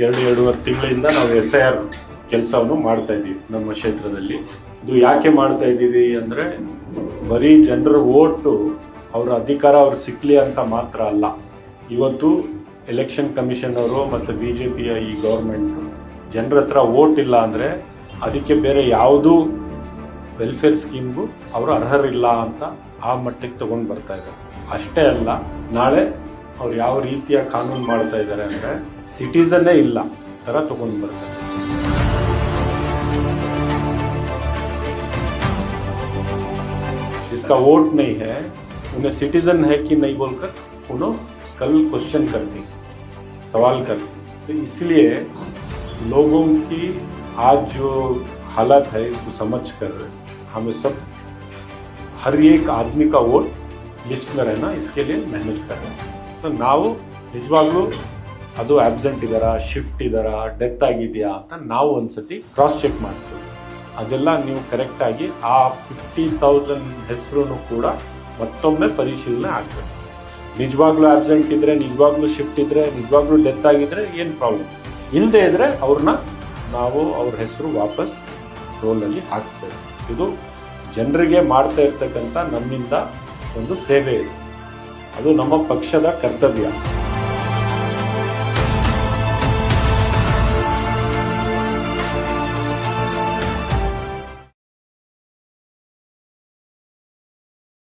2-2.5 ತಿಂಗಳಿಂದ ನಾವು SIR ಕೆಲಸವನ್ನು ಮಾಡ್ತಾ ಇದ್ದೀವಿ ನಮ್ಮ ಕ್ಷೇತ್ರದಲ್ಲಿ. ಇದು ಯಾಕೆ ಮಾಡ್ತಾ ಇದ್ದೀವಿ ಅಂದರೆ ಬರೀ ಜನರ ಓಟು ಅವರ ಅಧಿಕಾರ ಅವ್ರು ಸಿಕ್ಕಲಿ ಅಂತ ಮಾತ್ರ ಅಲ್ಲ. ಇವತ್ತು ಎಲೆಕ್ಷನ್ ಕಮಿಷನ್ ಅವರು ಮತ್ತು BJPಯ ಈ ಗೌರ್ಮೆಂಟ್ ಜನರ ಹತ್ರ ಓಟ್ ಇಲ್ಲ ಅಂದರೆ ಅದಕ್ಕೆ ಬೇರೆ ಯಾವುದೂ ವೆಲ್ಫೇರ್ ಸ್ಕೀಮ್ಗೂ ಅವರು ಅರ್ಹರಿಲ್ಲ ಅಂತ ಆ ಮಟ್ಟಕ್ಕೆ ತಗೊಂಡು ಬರ್ತಾ ಇದ್ದಾರೆ. ಅಷ್ಟೇ ಅಲ್ಲ, ನಾಳೆ ಅವ್ರು ಯಾವ ರೀತಿಯ ಕಾನೂನು ಮಾಡ್ತಾ ಇದ್ದಾರೆ ಅಂದರೆ ಸಿಟಿಸನ್ನೇ ಇಲ್ಲ ಥರ ತಗೊಂಡು ಬರ್ತಾರೆ. इसका वोट नहीं है, उन्हें सिटीजन है कि नहीं बोलकर उन्हों कल क्वेश्चन करती, सवाल करती. तो इसलिए लोगों की आज जो हालत है इसको समझ कर हमें सब हर एक आदमी का वोट लिस्ट में रहना, इसके लिए मेहनत कर रहे हैं. ಸೊ ನಾವು ನಿಜವಾಗ್ಲೂ ಅದು ಆಬ್ಸೆಂಟ್ ಇದ್ದಾರಾ, ಶಿಫ್ಟ್ ಇದ್ದಾರಾ, ಡೆತ್ ಆಗಿದೆಯಾ ಅಂತ ನಾವು ಒಂದ್ಸತಿ ಕ್ರಾಸ್ ಚೆಕ್ ಮಾಡಿಸ್ತೀವಿ. ಅದೆಲ್ಲ ನೀವು ಕರೆಕ್ಟಾಗಿ ಆ 50,000 ಹೆಸರು ಕೂಡ ಮತ್ತೊಮ್ಮೆ ಪರಿಶೀಲನೆ ಆಗಬೇಕು. ನಿಜವಾಗ್ಲೂ ಆಬ್ಸೆಂಟ್ ಇದ್ರೆ, ನಿಜವಾಗ್ಲೂ ಶಿಫ್ಟ್ ಇದ್ರೆ, ನಿಜವಾಗ್ಲೂ ಡೆತ್ ಆಗಿದ್ರೆ ಏನು ಪ್ರಾಬ್ಲಮ್, ಇಲ್ಲದೆ ಇದ್ರೆ ನಾವು ಅವ್ರ ಹೆಸರು ವಾಪಸ್ ರೋಲಲ್ಲಿ ಹಾಕಿಸ್ಬೇಕು. ಇದು ಜನರಿಗೆ ಮಾಡ್ತಾ ಇರ್ತಕ್ಕಂಥ ನಮ್ಮಿಂದ ಒಂದು ಸೇವೆ ಇದೆ. ಅದು ನಮ್ಮ ಪಕ್ಷದ ಕರ್ತವ್ಯ.